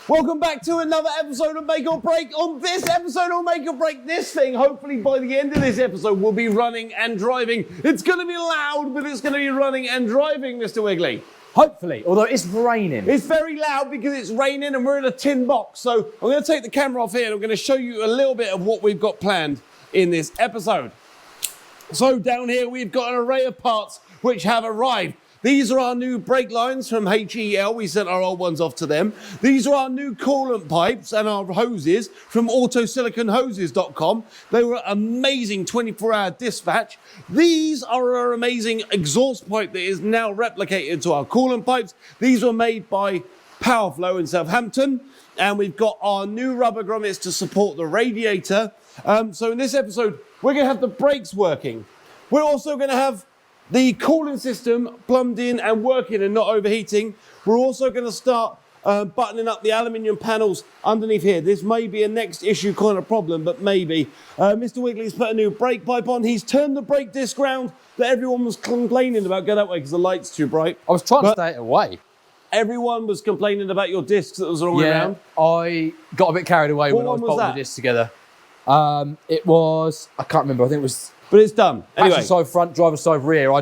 Welcome back to another episode of Make or Break. On this episode of Make or Break, this thing, hopefully by the end of this episode, will be running and driving. It's going to be loud, but it's going to be running and driving, Mr. Wiggly. Hopefully, although it's raining. It's very loud because it's raining and we're in a tin box. So I'm going to take the camera off here and I'm going to show you a little bit of what we've got planned in this episode. So down here, we've got an array of parts which have arrived. These are our new brake lines from HEL. We sent our old ones off to them. These are our new coolant pipes and our hoses from autosiliconhoses.com. They were amazing 24-hour dispatch. These are our amazing exhaust pipe that is now replicated to our coolant pipes. These were made by Powerflow in Southampton. And we've got our new rubber grommets to support the radiator. So in this episode, we're going to have the brakes working. We're also going to have the cooling system plumbed in and working and not overheating. We're also going to start buttoning up the aluminium panels underneath here. This may be a next issue kind of problem, but maybe. Mr. Wiggly's put a new brake pipe on. He's turned the brake disc round that everyone was complaining about. Go that way because the light's too bright. I was trying to stay away. Everyone was complaining about your discs that was all around. I got a bit carried away when I was bolting the discs together. It was, I can't remember, I think it was... But it's done. Anyway. Passenger side front, driver side rear. I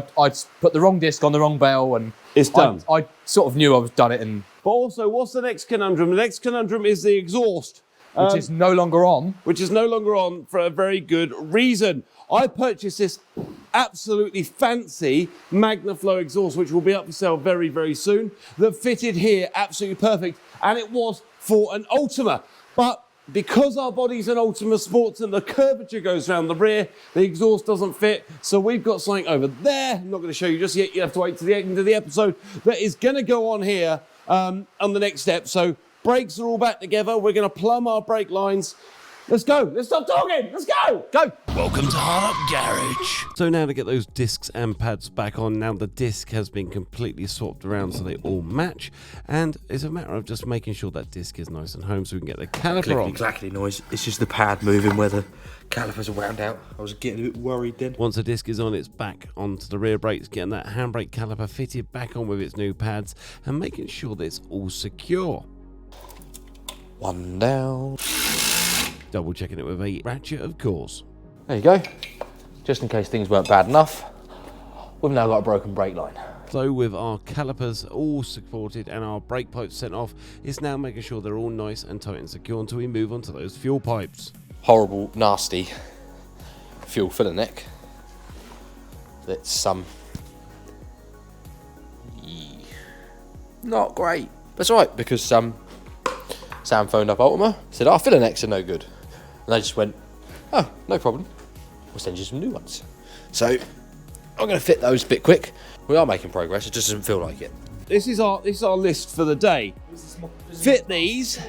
put the wrong disc on the wrong bell and... It's done. I sort of knew I was done it and... But also, what's the next conundrum? The next conundrum is the exhaust. Which is no longer on. Which is no longer on for a very good reason. I purchased this absolutely fancy Magnaflow exhaust, which will be up for sale very, very soon, that fitted here absolutely perfect. And it was for an Ultima. But because our body's an Ultima Sports and the curvature goes around the rear, the exhaust doesn't fit. So we've got something over there. I'm not going to show you just yet. You have to wait to the end of the episode. That is going to go on here on the next step. So brakes are all back together. We're going to plumb our brake lines. Let's go. Let's stop talking. Let's go. Go. Welcome to Hard Up Garage. So now to get those discs and pads back on. Now the disc has been completely swapped around so they all match. And it's a matter of just making sure that disc is nice and home so we can get the caliper on. Exactly noise. It's just the pad moving where the calipers are wound out. I was getting a bit worried then. Once the disc is on, it's back onto the rear brakes, getting that handbrake caliper fitted back on with its new pads and making sure that it's all secure. One down. Double checking it with a ratchet, of course. There you go. Just in case things weren't bad enough, we've now got a broken brake line. So with our calipers all supported and our brake pipes sent off, it's now making sure they're all nice and tight and secure until we move on to those fuel pipes. Horrible, nasty fuel filler neck. That's not great. That's all right, because Sam phoned up Ultima, said our filler necks are no good. And they just went, oh, no problem. We'll send you some new ones. So I'm going to fit those a bit quick. We are making progress. It just doesn't feel like it. This is our list for the day. Fit these,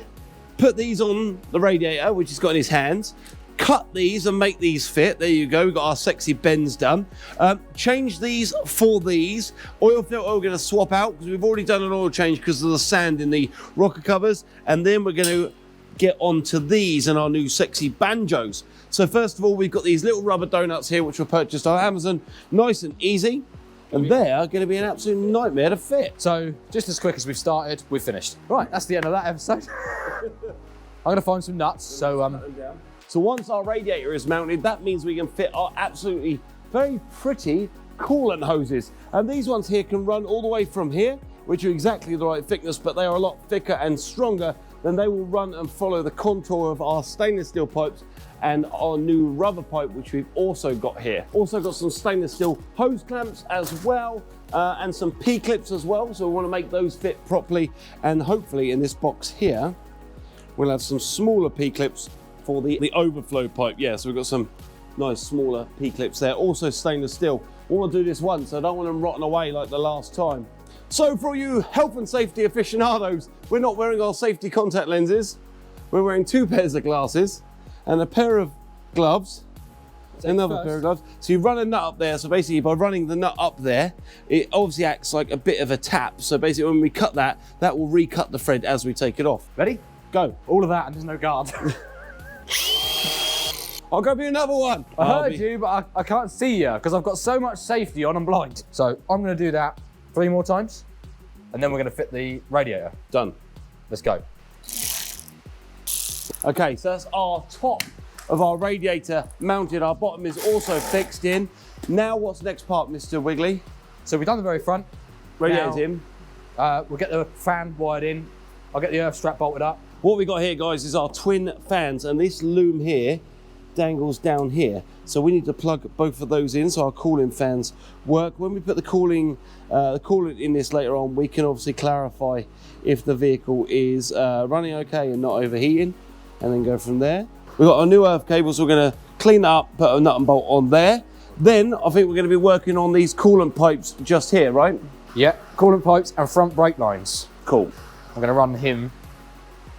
put these on the radiator, which he's got in his hands. Cut these and make these fit. There you go. We've got our sexy bends done. Change these for these. Oil filter we're going to swap out because we've already done an oil change because of the sand in the rocker covers. And then we're going to get onto these and our new sexy banjos. So first of all, we've got these little rubber donuts here, which were purchased on Amazon. Nice and easy. And they're going to be an absolute nightmare to fit. So just as quick as we've started, we've finished. Right, that's the end of that episode. I'm going to find some nuts. So once our radiator is mounted, that means we can fit our absolutely very pretty coolant hoses. And these ones here can run all the way from here, which are exactly the right thickness, but they are a lot thicker and stronger. Then they will run and follow the contour of our stainless steel pipes and our new rubber pipe, which we've also got here. Also got some stainless steel hose clamps as well, and some P-clips as well. So we want to make those fit properly. And hopefully in this box here, we'll have some smaller P-clips for the overflow pipe. Yeah, so we've got some nice smaller P-clips there. Also stainless steel. We want to do this once. I don't want them rotting away like the last time. So for all you health and safety aficionados, we're not wearing our safety contact lenses. We're wearing 2 pairs of glasses and a pair of gloves, another pair of gloves. So you run a nut up there. So basically by running the nut up there, it obviously acts like a bit of a tap. So basically when we cut that, that will recut the thread as we take it off. Ready? Go. All of that and there's no guard. I'll grab you another one. I heard you, but I can't see you because I've got so much safety on, I'm blind. So I'm going to do that 3 more times and then we're going to fit the radiator. Done. Let's go. Okay, so that's our top of our radiator mounted. Our bottom is also fixed in. Now what's the next part, Mr. Wiggly? So we've done the very front. Radiator's in. We'll get the fan wired in. I'll get the earth strap bolted up. What we got here, guys, is our twin fans, and this loom here dangles down here. So we need to plug both of those in so our cooling fans work. When we put the coolant in this later on, we can obviously clarify if the vehicle is running okay and not overheating, and then go from there. We've got our new earth cables, so we're going to clean that up, put a nut and bolt on there. Then I think we're going to be working on these coolant pipes just here, right? Yeah, coolant pipes and front brake lines. Cool. I'm going to run him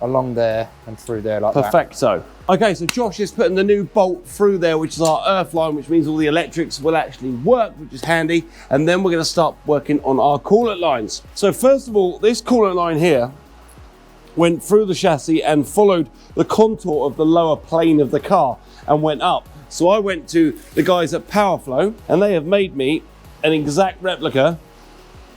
along there and through there like that. Perfecto. Okay, so Josh is putting the new bolt through there, which is our earth line, which means all the electrics will actually work, which is handy. And then we're going to start working on our coolant lines. So first of all, this coolant line here went through the chassis and followed the contour of the lower plane of the car and went up. So I went to the guys at Powerflow, and they have made me an exact replica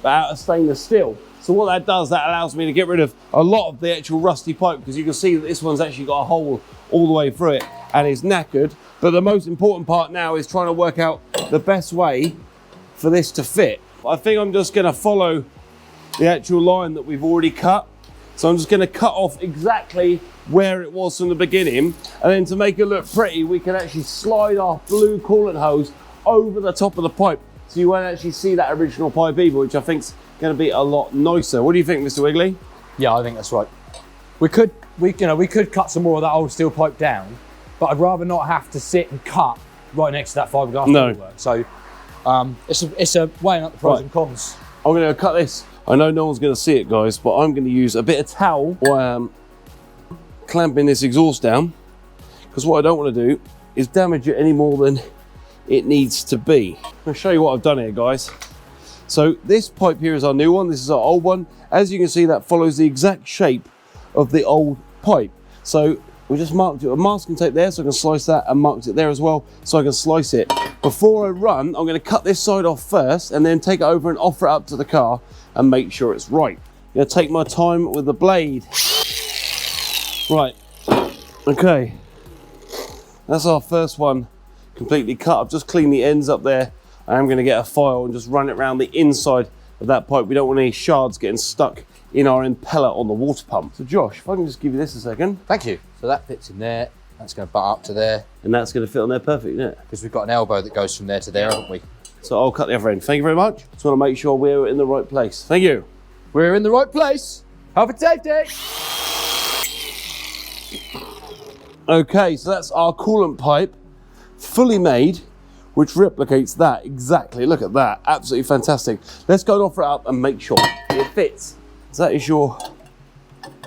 but out of stainless steel. So what that does, that allows me to get rid of a lot of the actual rusty pipe, because you can see that this one's actually got a hole all the way through it and is knackered. But the most important part now is trying to work out the best way for this to fit. I think I'm just going to follow the actual line that we've already cut. So I'm just going to cut off exactly where it was from the beginning, and then to make it look pretty, we can actually slide our blue coolant hose over the top of the pipe, so you won't actually see that original pipe either, which I think's going to be a lot nicer. What do you think, Mr. Wiggly? Yeah, I think that's right. We could cut some more of that old steel pipe down, but I'd rather not have to sit and cut right next to that fiberglass bodywork. So it's a weighing up the pros and cons. I'm going to cut this. I know no one's going to see it, guys, but I'm going to use a bit of towel while I'm clamping this exhaust down, because what I don't want to do is damage it any more than it needs to be. I'll show you what I've done here, guys. So this pipe here is our new one. This is our old one. As you can see, that follows the exact shape of the old pipe. So we just marked it with masking tape there, so I can slice that, and marked it there as well, so I can slice it. Before I run, I'm going to cut this side off first, and then take it over and offer it up to the car and make sure it's right. I'm going to take my time with the blade. Right, okay. That's our first one completely cut. I've just cleaned the ends up there. I'm going to get a file and just run it around the inside of that pipe. We don't want any shards getting stuck in our impeller on the water pump. So Josh, if I can just give you this a second. Thank you. So that fits in there. That's going to butt up to there. And that's going to fit on there perfect, isn't it? Because we've got an elbow that goes from there to there, haven't we? So I'll cut the other end. Thank you very much. Just want to make sure we're in the right place. Thank you. We're in the right place. Health and safety. Okay, so that's our coolant pipe, fully made, which replicates that exactly. Look at that, absolutely fantastic. Let's go and offer it up and make sure it fits. So that is your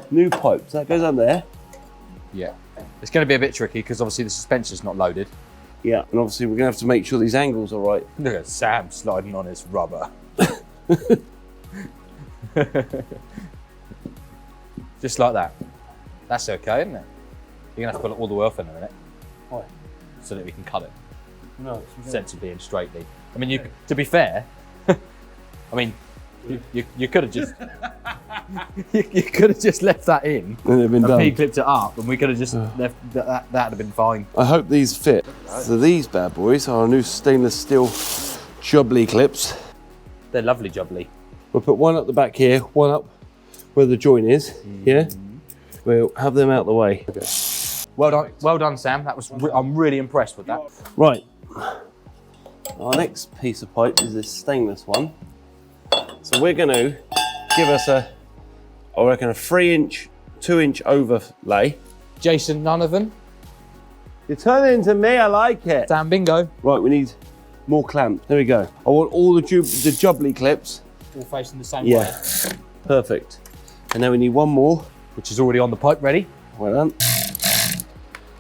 new pipe. So that goes on there. Yeah. It's going to be a bit tricky because obviously the suspension's not loaded. Yeah, and obviously we're going to have to make sure these angles are right. Look at Sam sliding on his rubber. Just like that. That's okay, isn't it? You're going to have to pull all the way off in a minute. Why? So that we can cut it. No, sensibly and straightly. I mean, to be fair, I mean, you could have just you could have just left that in and P-clipped it up, and we could have just left that. That'd have been fine. I hope these fit. So these bad boys are our new stainless steel jubbly clips. They're lovely jubbly. We'll put one up the back here, one up where the joint is. Yeah, we'll have them out the way. Okay. Well done, Sam. That was I'm really impressed with that. Right. Our next piece of pipe is this stainless one. So we're going to give us I reckon a 3-inch, 2-inch overlay. Jason Donovan. You're turning to me, I like it. Sam Bingo. Right, we need more clamp. There we go. I want all the jubbly clips. All facing the same way. Perfect. And then we need one more. Which is already on the pipe ready. Well done.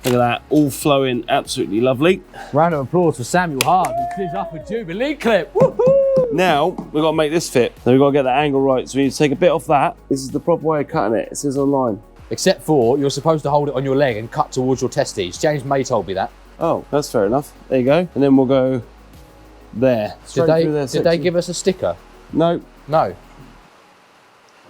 Look at that, all flowing absolutely lovely. Round of applause for Samuel Hard, who finished up a Jubilee clip. Woohoo! Now, we've got to make this fit. Then we've got to get that angle right. So we need to take a bit off that. This is the proper way of cutting it. It says online. Except for, you're supposed to hold it on your leg and cut towards your testes. James May told me that. Oh, that's fair enough. There you go. And then we'll go there. Did they give us a sticker? No. No.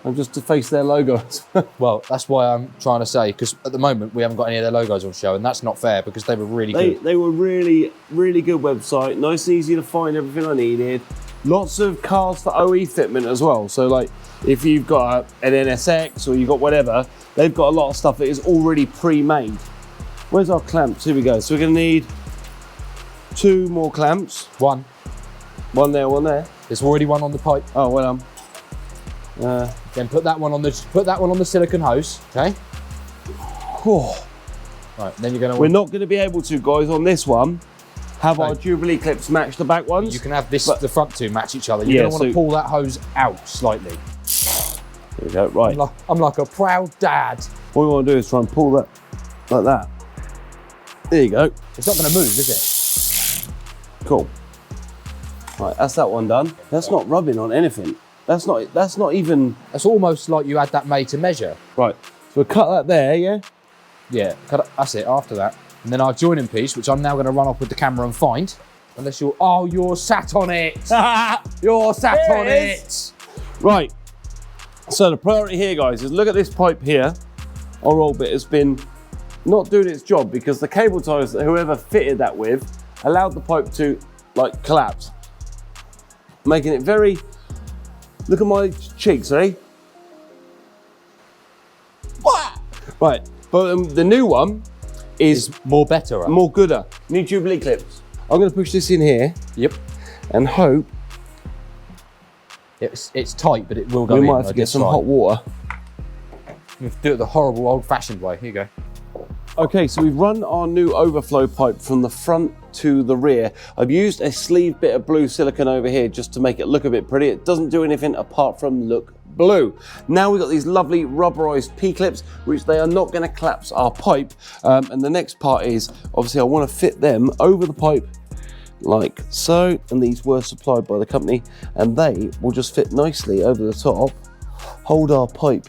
and just deface their logos. Well, that's why I'm trying to say, because at the moment we haven't got any of their logos on show, and that's not fair because they were really good. They were really, really good website. Nice and easy to find everything I needed. Lots of cars for OE fitment as well. So like if you've got an NSX or you've got whatever, they've got a lot of stuff that is already pre-made. Where's our clamps? Here we go. So we're gonna need 2 more clamps. One. One there, one there. There's already one on the pipe. Oh, well Then put that one on the silicon hose, okay? oh. Right, then you're gonna. We're not gonna be able to, guys, on this one, have our Jubilee clips match the back ones. You can have this, the front two match each other. You're Yeah, gonna want to so- pull that hose out slightly. There we go, right. I'm like a proud dad. What we want to do is try and pull that like that. There you go. It's not gonna move, is it? Cool. Right, that's that one done. That's not rubbing on anything. That's not even. It's almost like you had that made to measure. Right, so we'll cut that there, yeah? Yeah, that's it, after that. And then our joining piece, which I'm now gonna run off with the camera and find. Unless you're sat on it. You're sat There on it it. Right, so the priority here, guys, is look at this pipe here. Our roll bit has been not doing its job because the cable ties that whoever fitted that with allowed the pipe to like collapse. Making it very, look at my cheeks, eh? Right, but the new one is More better, right? more gooder. New Jubilee clips. I'm gonna push this in here Yep. and hope It's tight, but it will go we in. might have to get some hot water. You have to do it the horrible old-fashioned way. Here you go. Okay, so we've run our new overflow pipe from the front to the rear. I've used a sleeve bit of blue silicone over here just to make it look a bit pretty. It doesn't do anything apart from look blue. Now we've got these lovely rubberized P-clips, which they are not going to collapse our pipe. And the next part is, obviously I want to fit them over the pipe like so. And these were supplied by the company and they will just fit nicely over the top, hold our pipe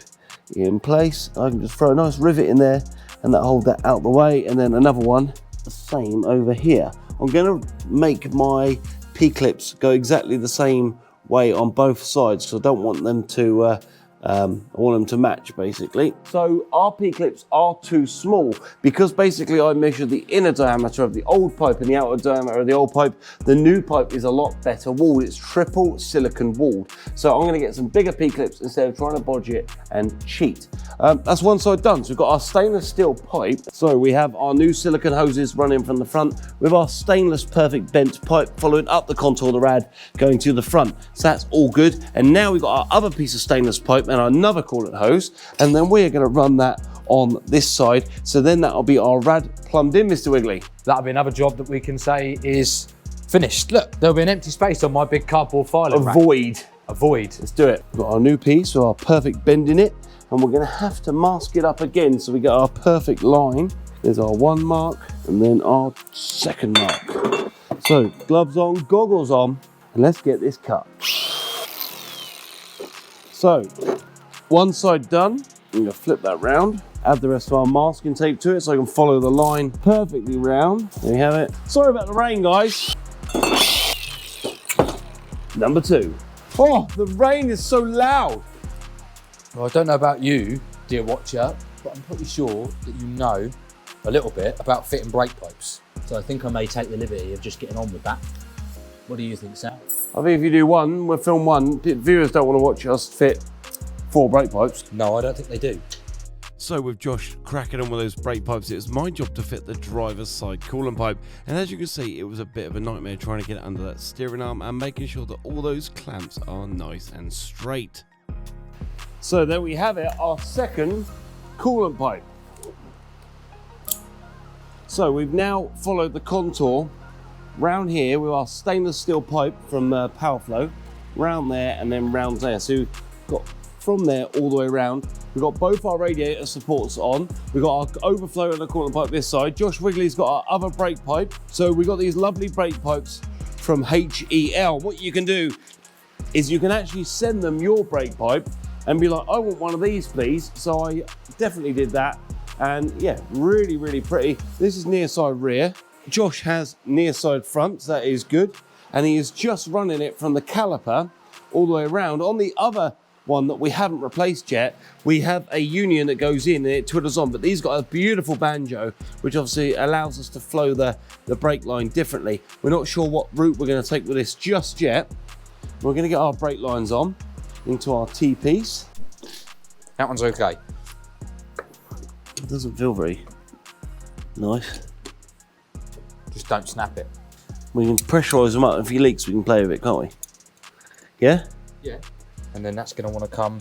in place. I can just throw a nice rivet in there and that hold that out the way, and then another one the same over here. I'm going to make my P-clips go exactly the same way on both sides because I don't want them to I want them to match basically. So our P-clips are too small because basically I measured the inner diameter of the old pipe and the outer diameter of the old pipe. The new pipe is a lot better walled. It's triple silicon walled. So I'm going to get some bigger P-clips instead of trying to bodge it and cheat. That's one side done. So we've got our stainless steel pipe. So we have our new silicon hoses running from the front with our stainless perfect bent pipe following up the contour of the rad going to the front. So that's all good. And now we've got our other piece of stainless pipe and another coolant hose, and then we're going to run that on this side. So then that'll be our rad plumbed in, Mr. Wiggly. That'll be another job that we can say is finished. Look, there'll be an empty space on my big cardboard filing rack. A void. Let's do it. We've got our new piece with our perfect bend in it, and we're going to have to mask it up again so we get our perfect line. There's our one mark and then our second mark. So gloves on, goggles on, and let's get this cut. So one side done. I'm going to flip that round, add the rest of our masking tape to it so I can follow the line perfectly round. There you have it. Sorry about the rain, guys. Number 2. Oh, the rain is so loud. Well, I don't know about you, dear watcher, but I'm pretty sure that you know a little bit about fitting brake pipes. So I think I may take the liberty of just getting on with that. What do you think, Sam? I think if you do one, we'll film one. Viewers don't want to watch us fit 4 brake pipes. No, I don't think they do. So with Josh cracking on with those brake pipes, it was my job to fit the driver's side coolant pipe, and as you can see, it was a bit of a nightmare trying to get it under that steering arm and making sure that all those clamps are nice and straight. So there we have it, our second coolant pipe. So we've now followed the contour round here with our stainless steel pipe from Powerflow, round there and then round there. So we've got from there all the way around. We've got both our radiator supports on. We've got our overflow and the coolant pipe this side. Josh Wiggly's got our other brake pipe. So we've got these lovely brake pipes from HEL. What you can do is you can actually send them your brake pipe and be like, I want one of these, please. So I definitely did that. And yeah, really, really pretty. This is near side rear. Josh has near side front, so that is good. And he is just running it from the caliper all the way around. On the other one that we haven't replaced yet. We have a union that goes in and it twiddles on, but these got a beautiful banjo, which obviously allows us to flow the brake line differently. We're not sure what route we're going to take with this just yet. We're going to get our brake lines on into our T-piece. That one's okay. It doesn't feel very nice. Just don't snap it. We can pressurise them up. If he leaks, we can play with it, can't we? Yeah? Yeah. And then that's going to want to come.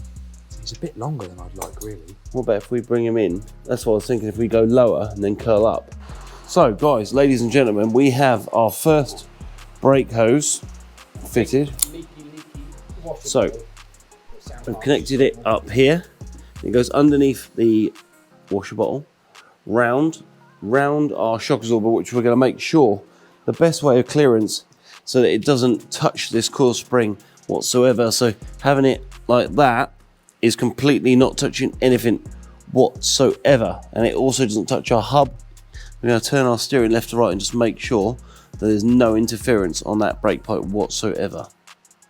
It's a bit longer than I'd like, really. What about if we bring him in? That's what I was thinking, if we go lower and then curl up. So, guys, ladies and gentlemen, we have our first brake hose fitted. So, we've connected it up here. It goes underneath the washer bottle, round our shock absorber, which we're going to make sure the best way of clearance so that it doesn't touch this coil spring whatsoever. So having it like that is completely not touching anything whatsoever, and it also doesn't touch our hub. We're going to turn our steering left to right and just make sure that there's no interference on that brake pipe whatsoever.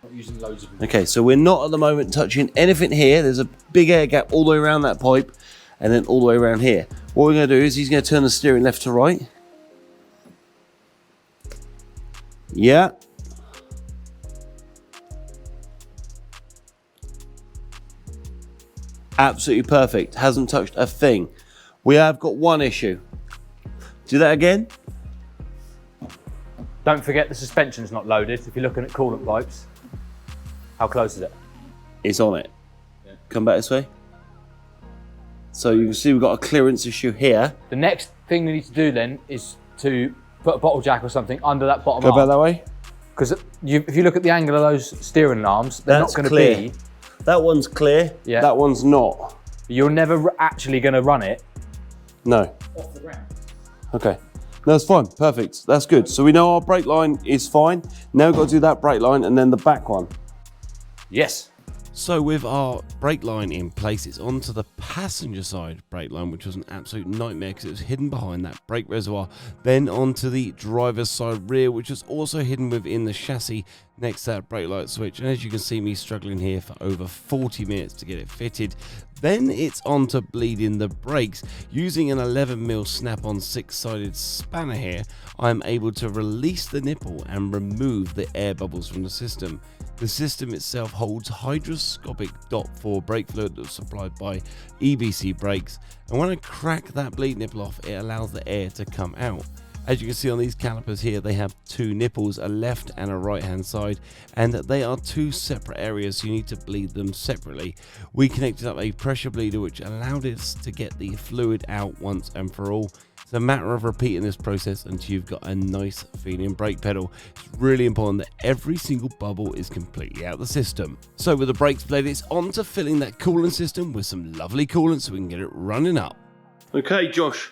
Not using loads of. Okay, so we're not at the moment touching anything here. There's a big air gap all the way around that pipe and then all the way around here. What we're going to do is he's going to turn the steering left to right. Yeah. Absolutely perfect. Hasn't touched a thing. We have got one issue. Do that again. Don't forget the suspension's not loaded. If you're looking at coolant pipes, how close is it? It's on it. Yeah. Come back this way. So you can see we've got a clearance issue here. The next thing we need to do then is to put a bottle jack or something under that bottom Go arm. back that way. Because if you look at the angle of those steering arms, they're That's not going to be. That one's clear. Yeah. That one's not. You're never actually going to run it No. off the ground. Okay. That's fine. Perfect. That's good. So we know our brake line is fine. Now we've got to do that brake line and then the back one. Yes. So with our brake line in place, it's onto the passenger side brake line, which was an absolute nightmare because it was hidden behind that brake reservoir. Then onto the driver's side rear, which was also hidden within the chassis next to that brake light switch. And as you can see me struggling here for over 40 minutes to get it fitted. Then it's on to bleeding the brakes. Using an 11mm snap-on 6-sided spanner here, I'm able to release the nipple and remove the air bubbles from the system. The system itself holds hydroscopic DOT4 brake fluid that's supplied by EBC brakes, and when I crack that bleed nipple off, it allows the air to come out. As you can see on these calipers here, they have two nipples, a left and a right hand side, and they are two separate areas, so you need to bleed them separately. We connected up a pressure bleeder which allowed us to get the fluid out once and for all. It's a matter of repeating this process until you've got a nice feeling brake pedal. It's really important that every single bubble is completely out of the system. So with the brakes blade, it's on to filling that coolant system with some lovely coolant so we can get it running up. Okay, Josh.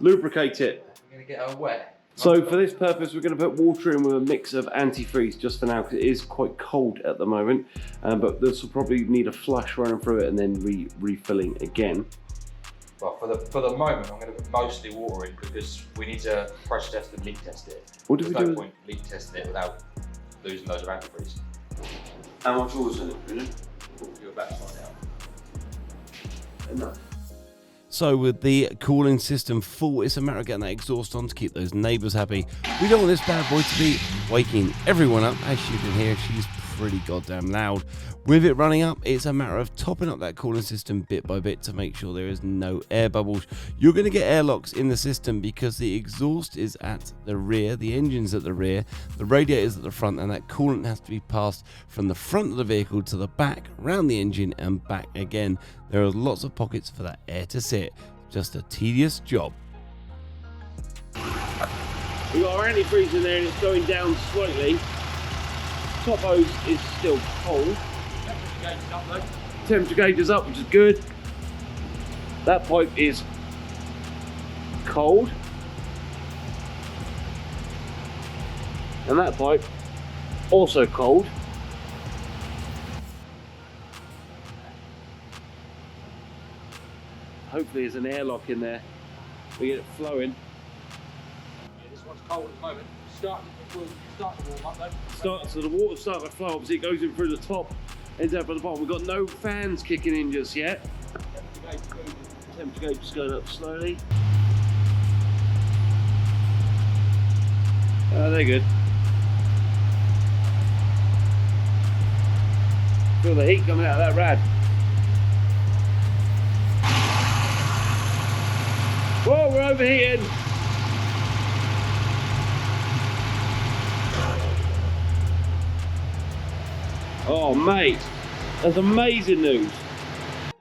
Lubricate it. You're going to get her wet. So for this purpose, we're going to put water in with a mix of antifreeze just for now because it is quite cold at the moment. But this will probably need a flush running through it and then refilling again. Well, for the moment, I'm going to put mostly water in because we need to pressure test and leak test it. What do we do? There's no point leak testing it without losing loads of antifreeze. How much water in it, really? You're about to find out. Enough. So with the cooling system full, it's a matter of getting that exhaust on to keep those neighbours happy. We don't want this bad boy to be waking everyone up. As you can hear, she's pretty goddamn loud. With it running up, it's a matter of topping up that cooling system bit by bit to make sure there is no air bubbles. You're going to get airlocks in the system because the exhaust is at the rear, the engine's at the rear, the radiator is at the front, and that coolant has to be passed from the front of the vehicle to the back, round the engine and back again. There are lots of pockets for that air to sit. Just a tedious job. We've got our antifreeze in there and it's going down slightly. Top hose is still cold. Temperature gauge is up, which is good. That pipe is cold. And that pipe also cold. Hopefully there's an airlock in there. We get it flowing. Yeah, this one's cold at the moment. Start to warm up though. So the water starts to flow, obviously it goes in through the top ends up at the bottom. We've got no fans kicking in just yet. Temperature gauge is going up slowly. Oh, they're good. Feel the heat coming out of that rad. Whoa, we're overheating. Oh, mate, that's amazing news.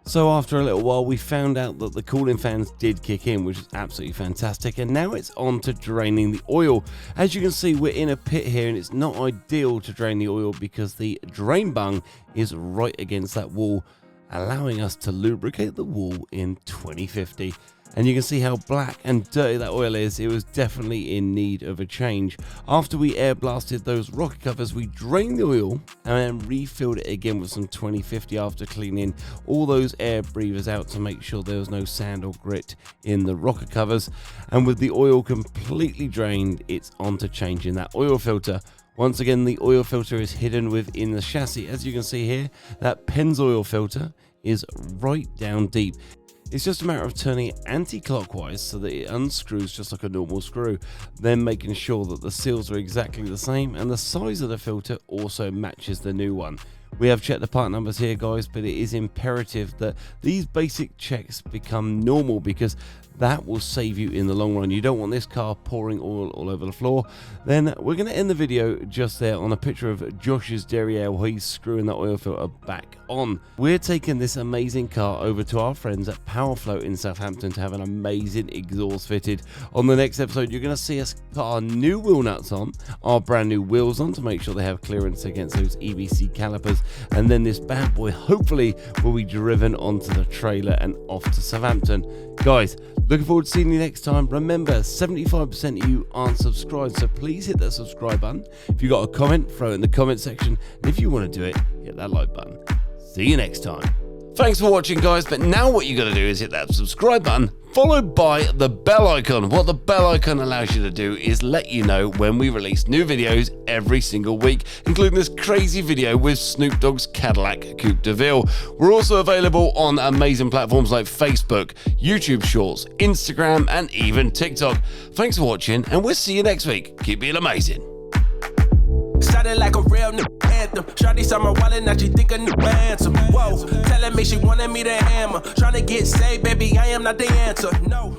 So after a little while, we found out that the cooling fans did kick in, which is absolutely fantastic. And now it's on to draining the oil. As you can see, we're in a pit here, and it's not ideal to drain the oil because the drain bung is right against that wall, allowing us to lubricate the wall in 2050. And you can see how black and dirty that oil is. It was definitely in need of a change. After we air blasted those rocker covers, we drained the oil and then refilled it again with some 2050 after cleaning all those air breathers out to make sure there was no sand or grit in the rocker covers. And with the oil completely drained, it's on to changing that oil filter. Once again, the oil filter is hidden within the chassis. As you can see here, that Pennzoil filter is right down deep. It's just a matter of turning it anti-clockwise so that it unscrews just like a normal screw, then making sure that the seals are exactly the same and the size of the filter also matches the new one. We have checked the part numbers here, guys, but it is imperative that these basic checks become normal because that will save you in the long run. You don't want this car pouring oil all over the floor. Then we're going to end the video just there on a picture of Josh's derriere while he's screwing the oil filter back on. We're taking this amazing car over to our friends at Powerflow in Southampton to have an amazing exhaust fitted. On the next episode, you're going to see us put our new wheel nuts on, our brand new wheels on to make sure they have clearance against those EBC calipers, and then this bad boy hopefully will be driven onto the trailer and off to Southampton. Guys, looking forward to seeing you next time. Remember, 75% of you aren't subscribed, so please hit that subscribe button. If you got a comment, throw it in the comment section. And if you want to do it, hit that like button. See you next time. Thanks for watching, guys, but now what you got to do is hit that subscribe button, followed by the bell icon. What the bell icon allows you to do is let you know when we release new videos every single week, including this crazy video with Snoop Dogg's Cadillac Coupe de Ville. We're also available on amazing platforms like Facebook, YouTube Shorts, Instagram, and even TikTok. Thanks for watching, and we'll see you next week. Keep being amazing. Sounded like a real new anthem. Shawty saw my wallet, now she think a new ransom. Whoa, telling me she wanted me to hammer. Trying to get saved, baby, I am not the answer. No.